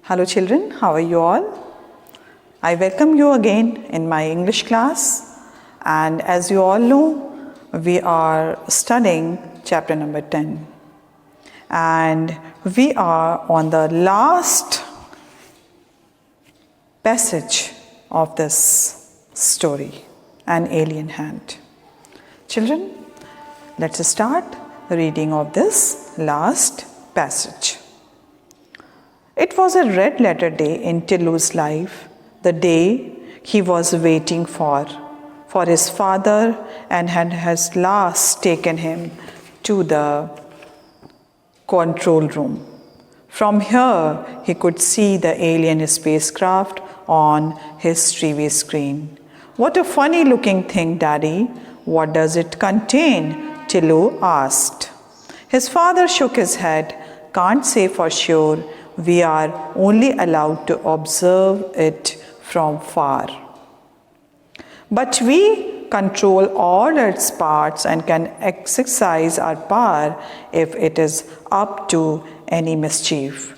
Hello children, how are you all? I welcome you again in my English class, and as you all know, we are studying chapter number 10 and we are on the last passage of this story, An Alien Hand. Children, let's start reading of this last passage. It was a red letter day in Tillu's life, the day he was waiting for his father and had last taken him to the control room. From here, he could see the alien spacecraft on his TV screen. "What a funny looking thing, Daddy. What does it contain?" Tillu asked. His father shook his head. "Can't say for sure. We are only allowed to observe it from far. But we control all its parts and can exercise our power if it is up to any mischief."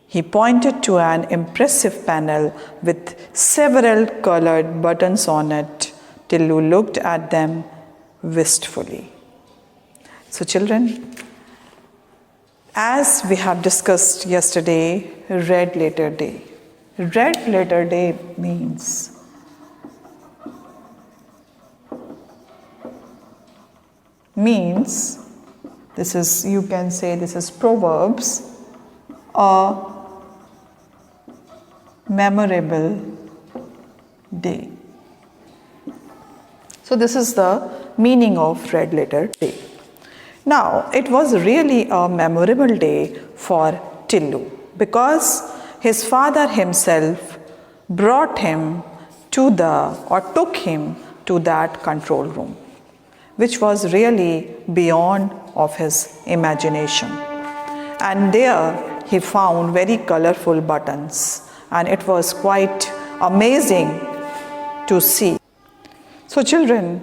He pointed to an impressive panel with several colored buttons on it. Tillu looked at them wistfully. So children, as we have discussed yesterday, red letter day. Red letter day means this is, you can say this is Proverbs, a memorable day. So this is the meaning of red letter day. Now, it was really a memorable day for Tillu because his father himself took him to that control room, which was really beyond of his imagination. And there he found very colorful buttons, and it was quite amazing to see. So children,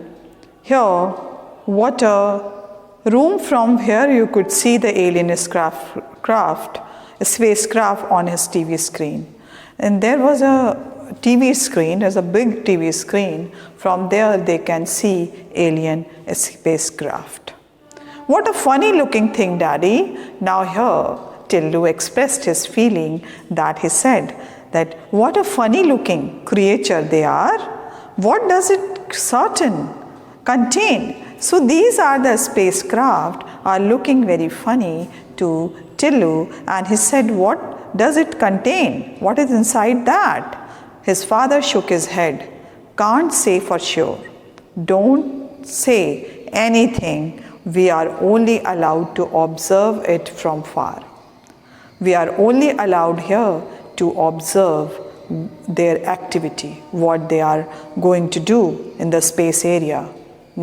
here, what a room. From here you could see the alien spacecraft on his TV screen. And there was a TV screen, there's a big TV screen. From there they can see alien spacecraft. "What a funny looking thing, Daddy." Now here Tillu expressed his feeling that he said that what a funny looking creature they are. What does it contain? So these are the spacecraft are looking very funny to Tillu, and he said, "What does it contain? What is inside that?" His father shook his head. "Can't say for sure. Don't say anything. We are only allowed to observe it from far. We are only allowed here to observe their activity, what they are going to do in the space area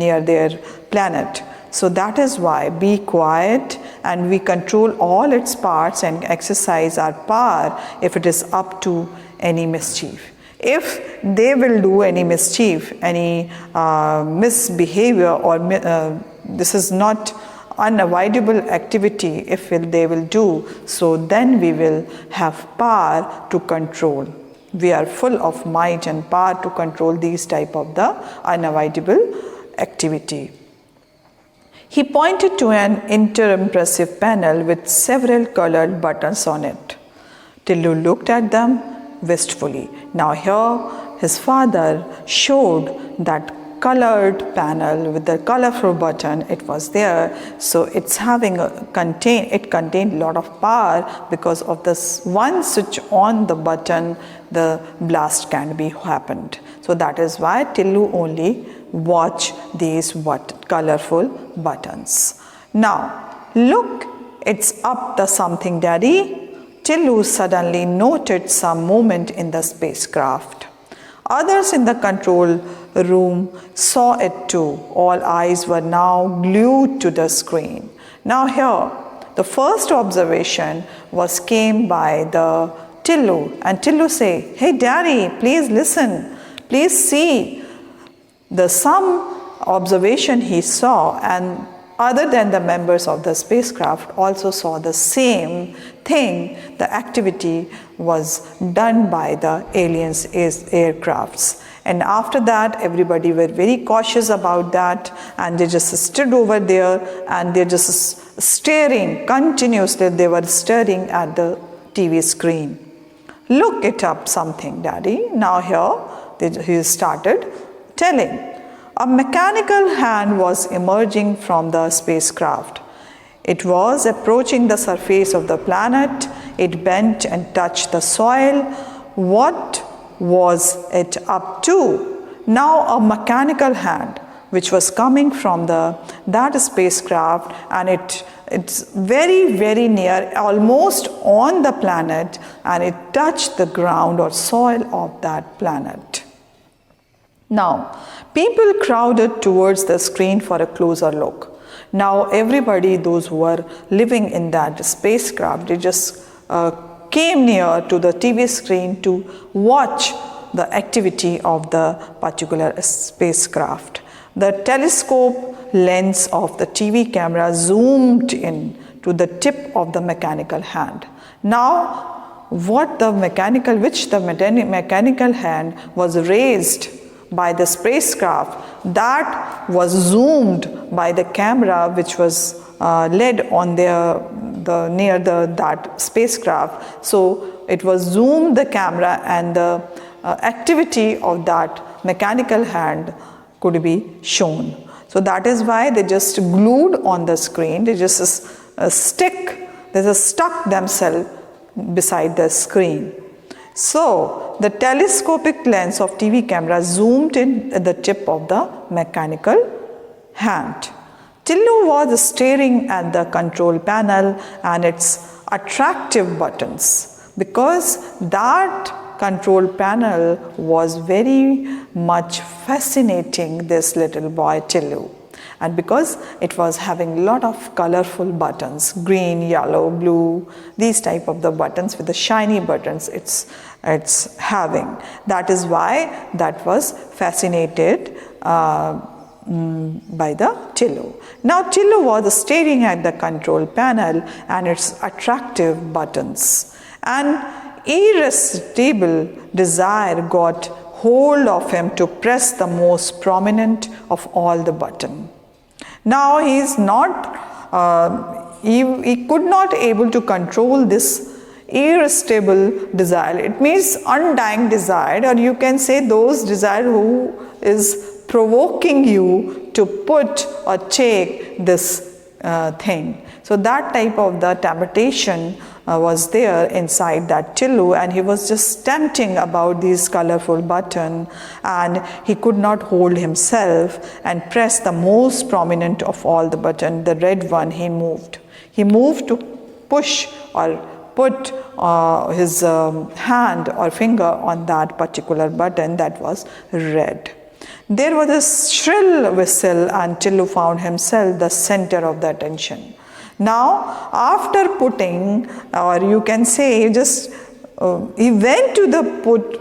near their planet. So that is why be quiet, and we control all its parts and exercise our power if it is up to any mischief. If they will do any mischief, any misbehavior, or this is not unavoidable activity, if they will do, so then we will have power to control. We are full of might and power to control these type of the unavoidable activity." He pointed to an impressive panel with several colored buttons on it. Tillu looked at them wistfully. Now here his father showed that colored panel with the colorful button. It was there, so it contained a lot of power. Because of this one switch on the button, the blast can be happened. So that is why Tillu only watch these colorful buttons. "Now look, it's up to something, Daddy." Tillu suddenly noted some movement in the spacecraft. Others in the control room saw it too. All eyes were now glued to the screen. Now here, the first observation came by the Tillu, and Tillu say, "Hey Daddy, please listen, please see." The some observation he saw, and other than the members of the spacecraft also saw the same thing. The activity was done by the aliens' aircrafts. And after that, everybody were very cautious about that, and they just stood over there and they're just staring continuously. They were staring at the TV screen. Look it up something, Daddy. Now here he started telling. A mechanical hand was emerging from the spacecraft. It was approaching the surface of the planet. It bent and touched the soil. What was it up to? Now a mechanical hand which was coming from that spacecraft, and it's very, very near, almost on the planet, and it touched the ground or soil of that planet. Now, people crowded towards the screen for a closer look. Now everybody, those who were living in that spacecraft, they just came near to the TV screen to watch the activity of the particular spacecraft. The telescope lens of the TV camera zoomed in to the tip of the mechanical hand. Now, which the mechanical hand was raised by the spacecraft, that was zoomed by the camera which was led on near that spacecraft. So it was zoomed the camera, and the activity of that mechanical hand could be shown. So that is why they just glued on the screen. They just stuck themselves beside the screen. So the telescopic lens of TV camera zoomed in at the tip of the mechanical hand. Tillu was staring at the control panel and its attractive buttons, because that control panel was very much fascinating this little boy Tillu. And because it was having a lot of colorful buttons, green, yellow, blue, these type of the buttons with the shiny buttons it's having. That is why that was fascinated by the Tillu. Now Tillu was staring at the control panel and its attractive buttons. And irresistible desire got hold of him to press the most prominent of all the buttons. Now he is not, he could not able to control this irresistible desire. It means undying desire, or you can say those desire who is provoking you to put or take this thing. So that type of the temptation was there inside that Tillu, and he was just tempting about these colorful button, and he could not hold himself and press the most prominent of all the button, the red one. He moved to push or put his hand or finger on that particular button that was red. There was a shrill whistle, and Tillu found himself the center of the attention. Now, after putting, or you can say, he went to put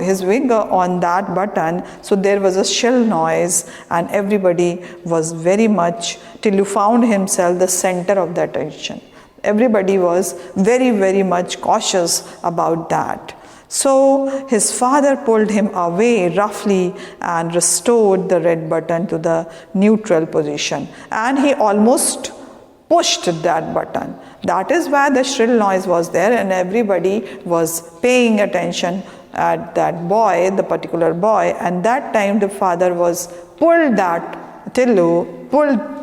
his finger on that button, so there was a shrill noise, and everybody was very much, Tillu found himself the center of the attention. Everybody was very, very much cautious about that. So his father pulled him away roughly and restored the red button to the neutral position, and he almost pushed that button. That is why the shrill noise was there, and everybody was paying attention at that boy, the particular boy, and that time the father pulled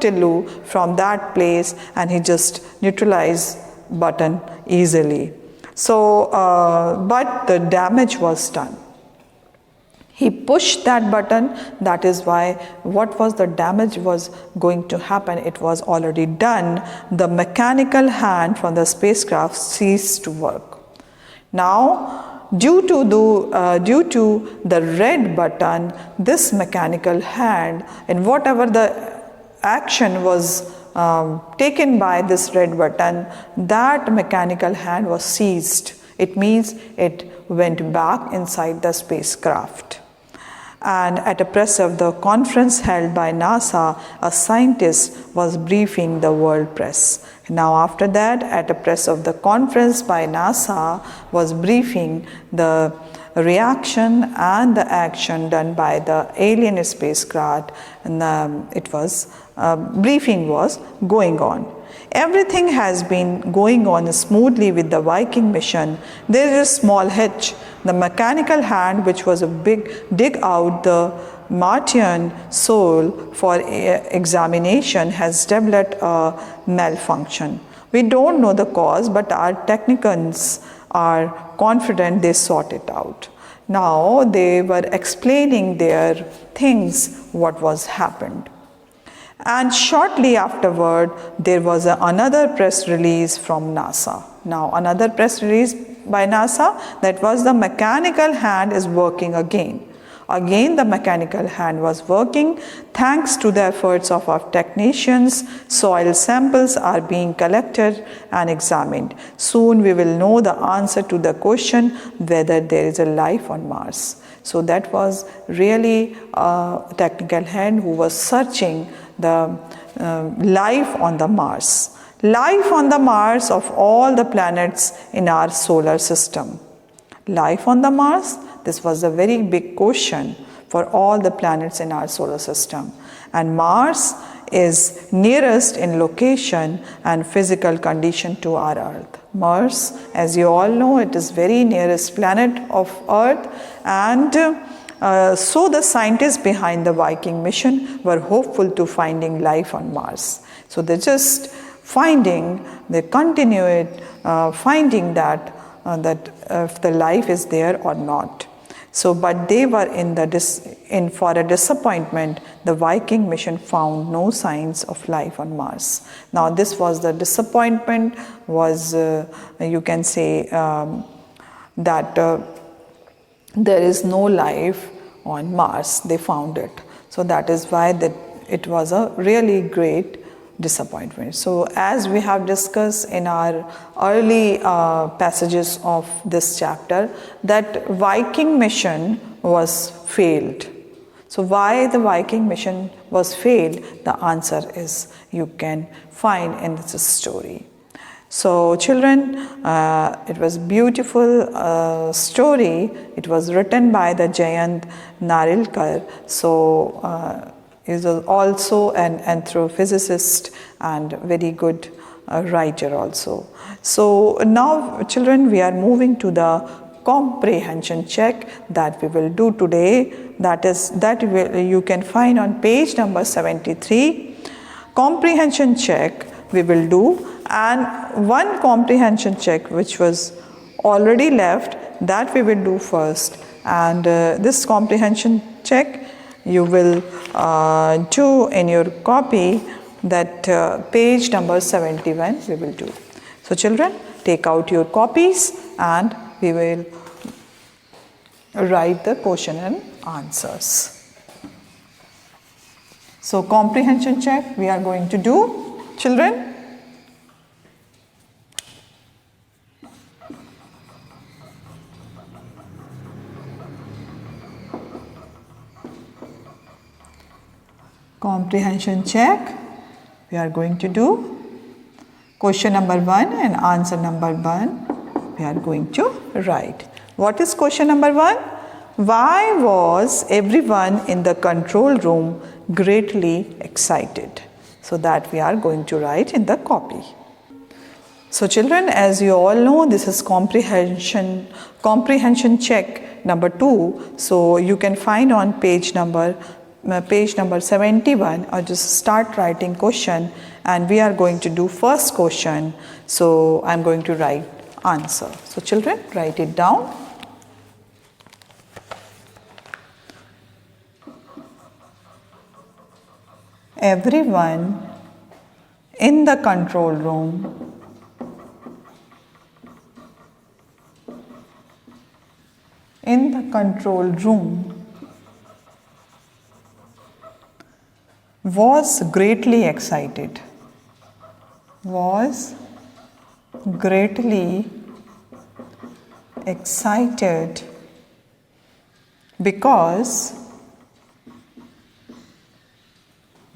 Tillu from that place, and he just neutralized button easily. So, but the damage was done. He pushed that button, that is why what was the damage was going to happen, it was already done. The mechanical hand from the spacecraft ceased to work. Now, due to the red button, this mechanical hand, and whatever the action was taken by this red button, that mechanical hand was seized. It means it went back inside the spacecraft. And at a press of the conference held by NASA, a scientist was briefing the world press. Now after that, at a press of the conference by NASA was briefing the reaction and the action done by the alien spacecraft, and briefing was going on. Everything has been going on smoothly with the Viking mission. There is a small hitch. The mechanical hand, which was a big dig out the Martian soul for examination, has developed a malfunction. We don't know the cause, but our technicians are confident they sort it out. Now they were explaining their things, what was happened. And shortly afterward, there was another press release from NASA. Now, another press release by NASA, that was the mechanical hand is working again. Again, the mechanical hand was working. Thanks to the efforts of our technicians, soil samples are being collected and examined. Soon we will know the answer to the question whether there is a life on Mars. So that was really a technical hand who was searching the life on the Mars. Life on the Mars of all the planets in our solar system. Life on the Mars, this was a very big question for all the planets in our solar system. And Mars is nearest in location and physical condition to our Earth. Mars, as you all know, it is very nearest planet of Earth, and so the scientists behind the Viking mission were hopeful to finding life on Mars. So they just they continue it, finding that if the life is there or not. So, but they were for a disappointment. The Viking mission found no signs of life on Mars. Now, this was the disappointment. Was you can say that there is no life on Mars. They found it. So that is why it was a really great disappointment. So as we have discussed in our early passages of this chapter, that Viking mission was failed. So why the Viking mission was failed? The answer is you can find in this story. So children, it was beautiful story. It was written by the Jayant Narilkar. So he is also an astrophysicist and very good writer also. So now children, we are moving to the comprehension check that we will do today. You can find on page number 73. Comprehension check we will do, and one comprehension check which was already left, that we will do first. And this comprehension check you will do in your copy, that page number 71 we will do. So children, take out your copies and we will write the question and answers. So comprehension check we are going to do, children. Comprehension check we are going to do. Question number 1 and answer number 1 we are going to write. What is question number 1? Why was everyone in the control room greatly excited? So that we are going to write in the copy. So children, as you all know, this is comprehension check number 2. So you can find on page number 71, or just start writing question, and we are going to do first question. So I am going to write answer. So children, write it down. Everyone in the control room was greatly excited. Because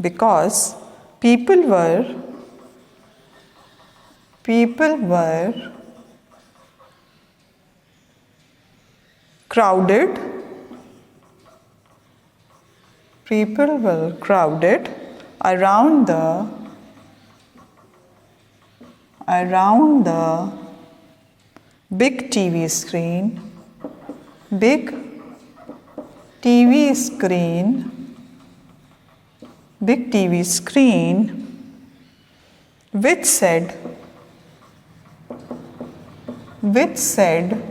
because people were crowded around the big TV screen, which said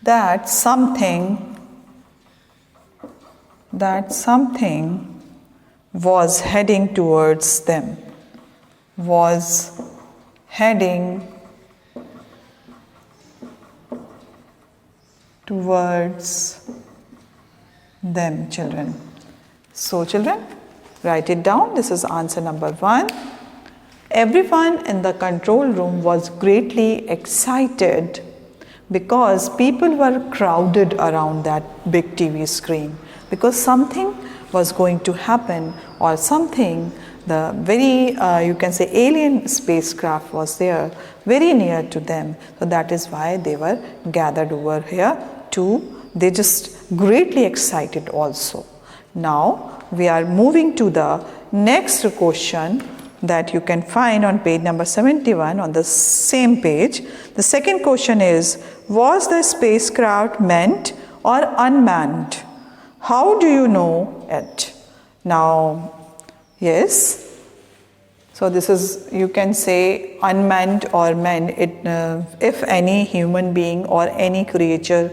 that something was heading towards them, children. So children, write it down. This is answer number 1. Everyone in the control room was greatly excited because people were crowded around that big TV screen, because something was going to happen, or something, the very you can say alien spacecraft was there very near to them. So that is why they were gathered over here too. They just greatly excited also. Now we are moving to the next question that you can find on page number 71 on the same page. The second question is, was the spacecraft manned or unmanned? How do you know it? Now, yes. So this is, you can say unmanned or manned. If any human being or any creature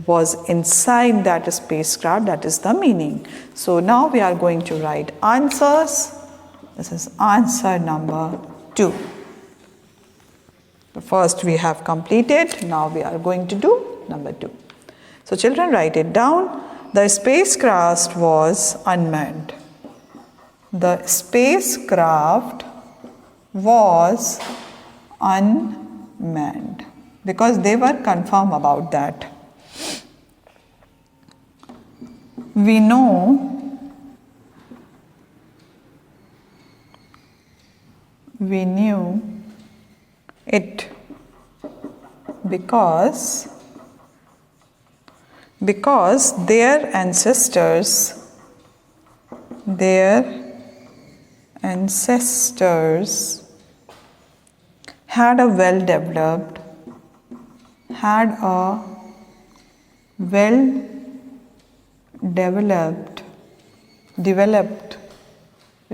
was inside that spacecraft, that is the meaning. So now we are going to write answers. This is answer number 2. The first we have completed. Now we are going to do number 2. So children, write it down. The spacecraft was unmanned. The spacecraft was unmanned, because they were confirmed about that. We knew it because their ancestors had a well-developed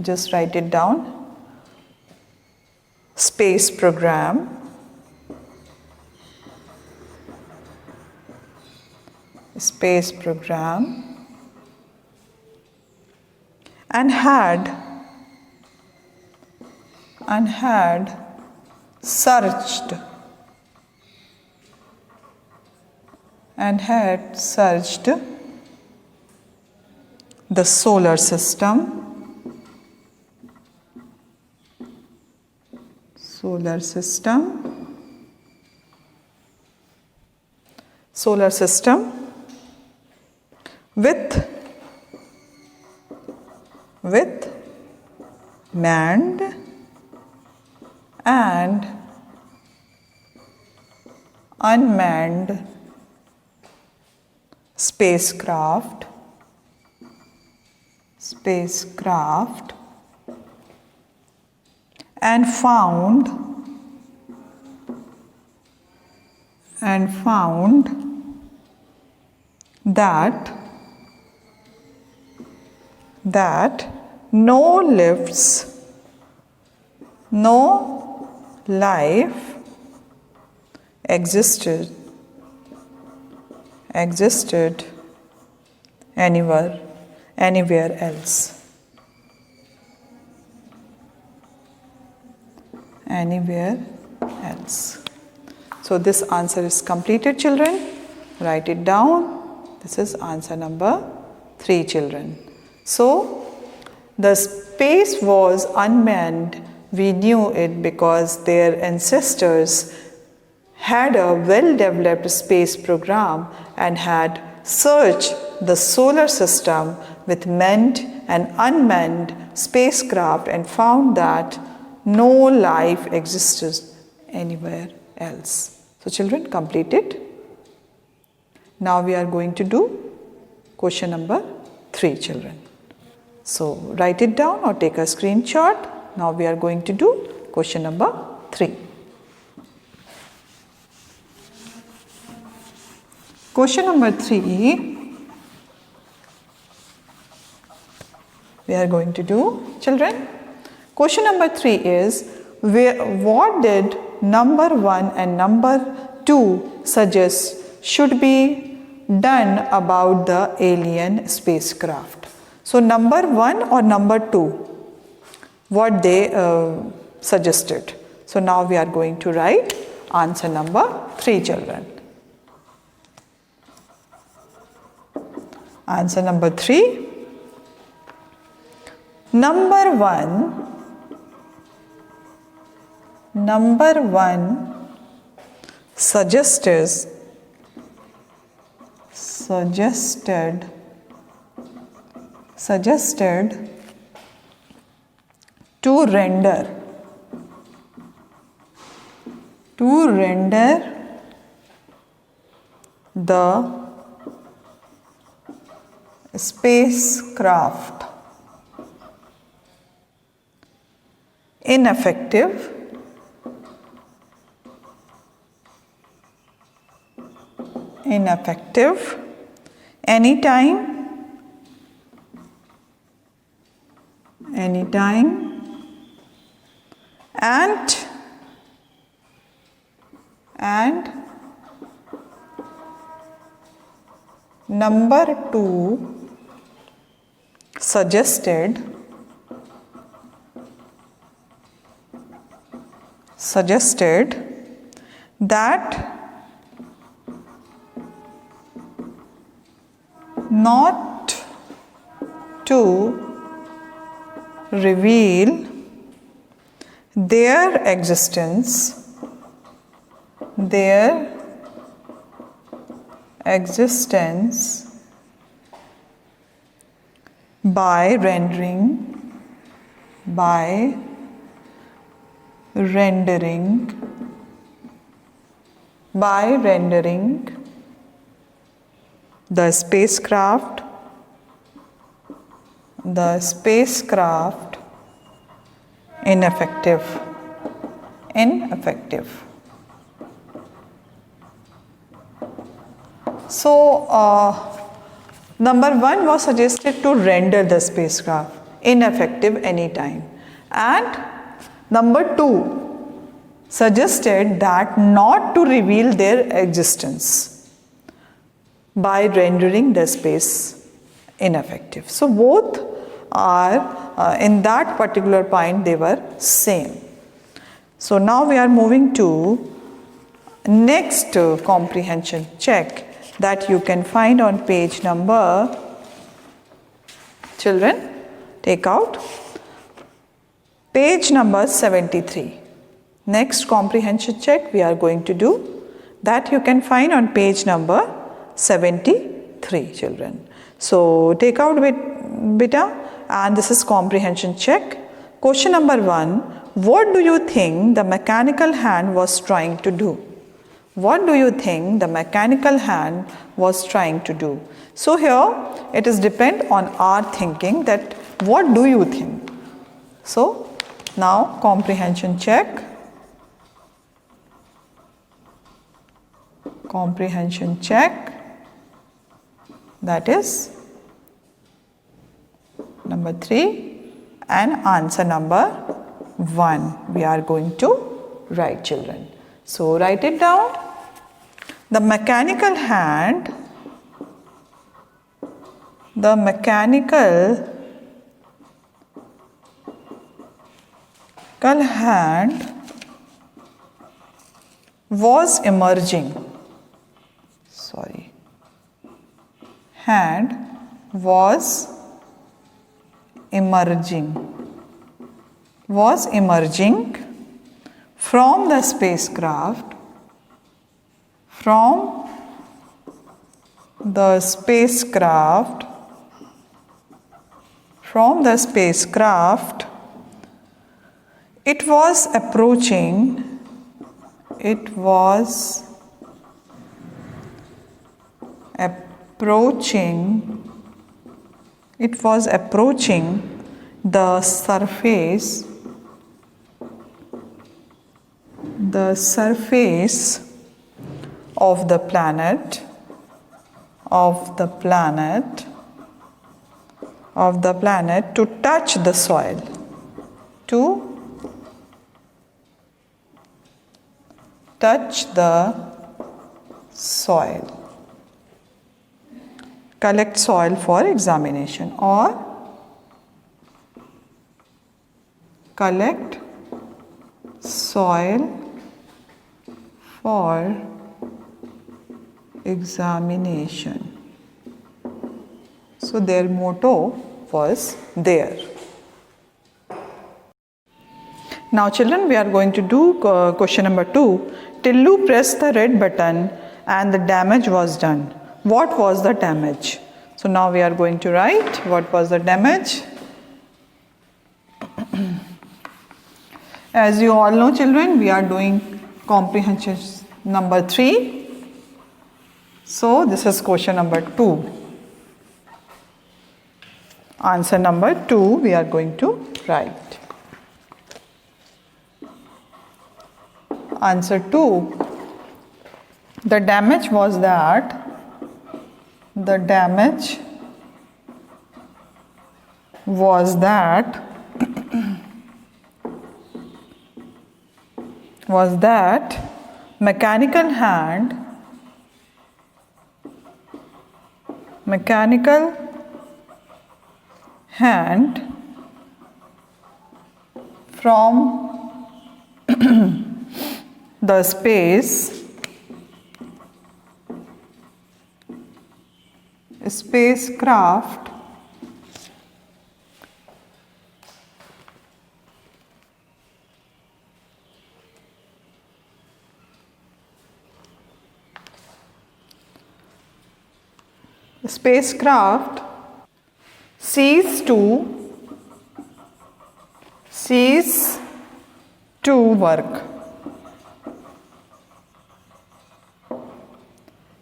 just write it down, space program, and had searched the solar system, with manned and unmanned spacecraft and found that no life existed anywhere else. So this answer is completed, children. Write it down. This is answer number 3, children. So the space was unmanned. We knew it because their ancestors had a well-developed space program and had searched the solar system with manned and unmanned spacecraft and found that no life existed anywhere else. So children, complete it. Now we are going to do question number 3, children. So write it down or take a screenshot. Now we are going to do question number 3. Question number 3, we are going to do, children. Question number 3 is, what did number 1 and number 2 suggest should be done about the alien spacecraft? So number 1 or number 2, what they suggested. So now we are going to write answer number 3, children. Answer number 3. Number 1 suggested to render the spacecraft ineffective anytime and number 2 suggested that not to reveal their existence by rendering the spacecraft ineffective. So number 1 was suggested to render the spacecraft ineffective anytime, and number 2 suggested that not to reveal their existence by rendering the space ineffective. So both are in that particular point they were same. So now we are moving to next comprehension check that you can find on page number, children, take out page number 73. Next comprehension check we are going to do, that you can find on page number 73, children. So take out beta, and this is comprehension check. Question number 1, what do you think the mechanical hand was trying to do? What do you think the mechanical hand was trying to do? So here it is depend on our thinking that what do you think? So now comprehension check. That is number 3 and answer number 1 we are going to write, children. So write it down. The mechanical hand was emerging. Hand was emerging from the spacecraft from the spacecraft it was approaching the surface of the planet to touch the soil, collect soil for examination, or collect soil for examination. So their motto was there. Now children, we are going to do question number 2. Tillu pressed the red button and the damage was done. What was the damage? So now we are going to write what was the damage. As you all know children, we are doing comprehension number 3. So this is question number 2. Answer number 2 we are going to write. Answer 2. The damage was that mechanical hand from the spacecraft ceased to work.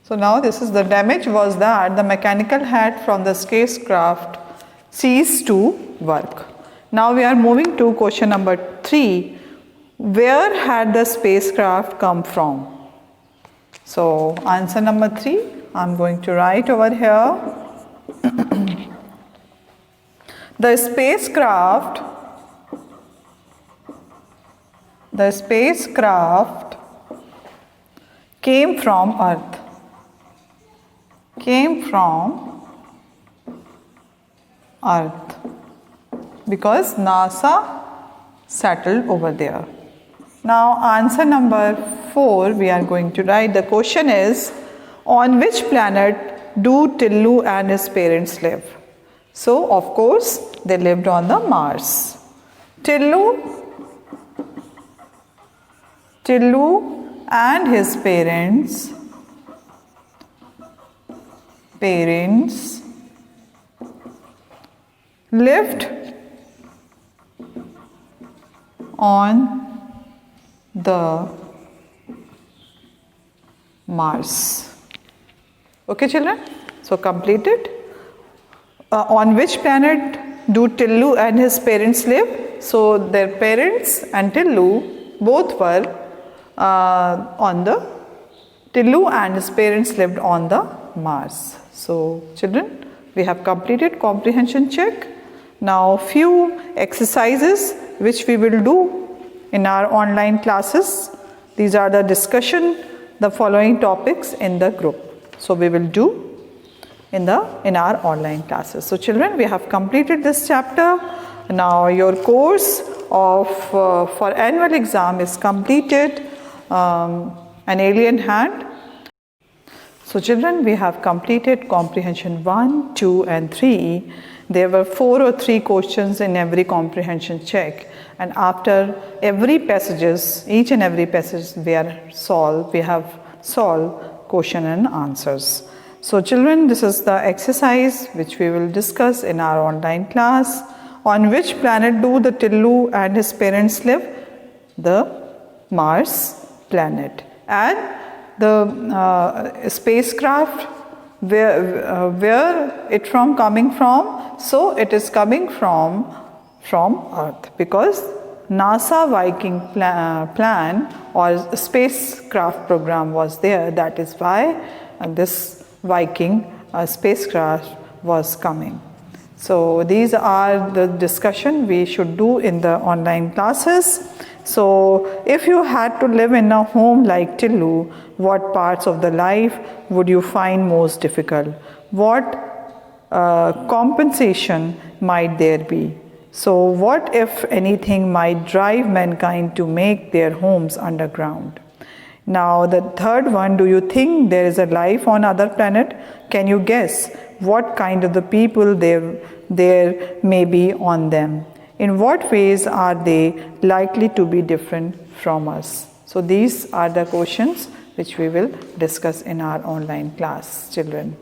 So now this is the damage was that the mechanical head from the spacecraft ceased to work. Now we are moving to question number 3. Where had the spacecraft come from? So answer number 3 I am going to write over here. The spacecraft came from Earth. Because NASA settled over there. Now answer number 4 we are going to write. The question is, on which planet do Tillu and his parents live? So of course they lived on the Mars. Tillu and his parents lived on the Mars. Okay children, so completed. On which planet do Tillu and his parents live? So their parents and Tillu both were Tillu and his parents lived on the Mars. So children, we have completed comprehension check. Now few exercises which we will do in our online classes. These are the discussion, the following topics in the group. So we will do in our online classes. So children, we have completed this chapter. Now your course of for annual exam is completed, an alien hand. So children, we have completed comprehension 1, 2 and 3. There were 4 or 3 questions in every comprehension check, and after every passages, each and every passage we are solved, we have solve question and answers. So children, this is the exercise which we will discuss in our online class. On which planet do the Tillu and his parents live? The Mars planet. And the spacecraft, where it from coming from? So it is coming from Earth, because NASA Viking plan or spacecraft program was there. That is why this Viking spacecraft was coming. So these are the discussion we should do in the online classes. So if you had to live in a home like Tillu, what parts of the life would you find most difficult? What compensation might there be? So what, if anything, might drive mankind to make their homes underground? Now the third one, do you think there is a life on other planet? Can you guess what kind of the people there may be on them? In what ways are they likely to be different from us? So these are the questions which we will discuss in our online class, children.